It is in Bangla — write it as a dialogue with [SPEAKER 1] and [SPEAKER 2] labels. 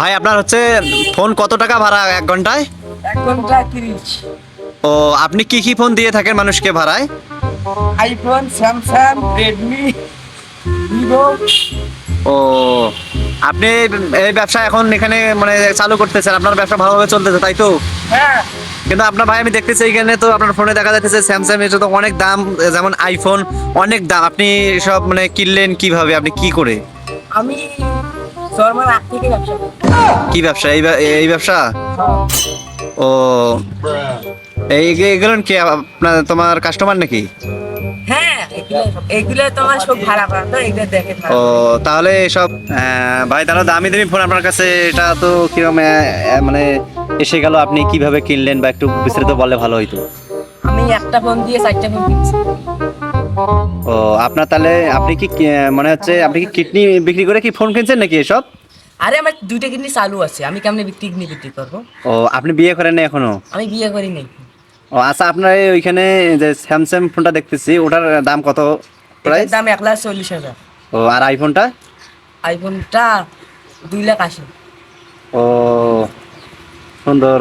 [SPEAKER 1] ভাই আপনার হচ্ছে ফোন কত টাকা ভাড়া এক ঘন্টায়?
[SPEAKER 2] 1 ঘন্টা 30।
[SPEAKER 1] ও আপনি কি কি ফোন দিয়ে থাকেন মানুষকে ভাড়ায়?
[SPEAKER 2] IPhone, Samsung, Redmi, Vivo.
[SPEAKER 1] ও আপনি এই ব্যবসা এখন এখানে মানে চালু করতেছেন, আপনার ব্যবসা ভালোভাবে চলতেছে তাই তো?
[SPEAKER 2] হ্যাঁ,
[SPEAKER 1] কিন্তু আপনার ভাই আমি দেখতেছি এখানে তো আপনার ফোনে দেখা যাচ্ছে স্যামসাং এর তো অনেক দাম, যেমন আইফোন অনেক দাম। আপনি সব মানে কিনলেন কিভাবে, আপনি কি করে?
[SPEAKER 2] আমি শর্মার আগ থেকে ব্যবসা করি।
[SPEAKER 1] কি ব্যবসা? এই ব্যবসা?
[SPEAKER 2] হ্যাঁ,
[SPEAKER 1] ও এগুলো কি আপনার তোমার কাস্টমার নাকি?
[SPEAKER 2] হ্যাঁ, এগুলো তোমার সব ভাড়া করা, তো এগুলো দেখে ভাড়া
[SPEAKER 1] ও
[SPEAKER 2] করি।
[SPEAKER 1] তাহলে সব ভাই তাহলে দামি দামি ফোন আপনার কাছে, এটা তো কিরকম মানে এসে গেল, আপনি কিভাবে কিনলেন বা একটু বিস্তারিত বললে ভালো হইতো।
[SPEAKER 2] আমি একটা ফোন দিয়ে 4টা ফোন কিনছি।
[SPEAKER 1] ও আপনার তাহলে আপনি কি মনে হচ্ছে আপনি কি কিডনি বিক্রি করে কি ফোন কিনছেন নাকি এসব?
[SPEAKER 2] আরে আমার 2টা কিডনি চালু আছে, আমি কেমনে বিক্রি করবো?
[SPEAKER 1] ও আপনি বিয়ে করেন না এখনো?
[SPEAKER 2] আমি বিয়ে করি নাই।
[SPEAKER 1] ও আচ্ছা, আপনার ওইখানে যে স্যামসাং ফোনটা দেখতেছি ওটার দাম কত
[SPEAKER 2] এটার
[SPEAKER 1] প্রাইস?
[SPEAKER 2] দাম 1,40,000।
[SPEAKER 1] ও আর আইফোনটা?
[SPEAKER 2] আইফোনটা 2,80,000।
[SPEAKER 1] ও সুন্দর।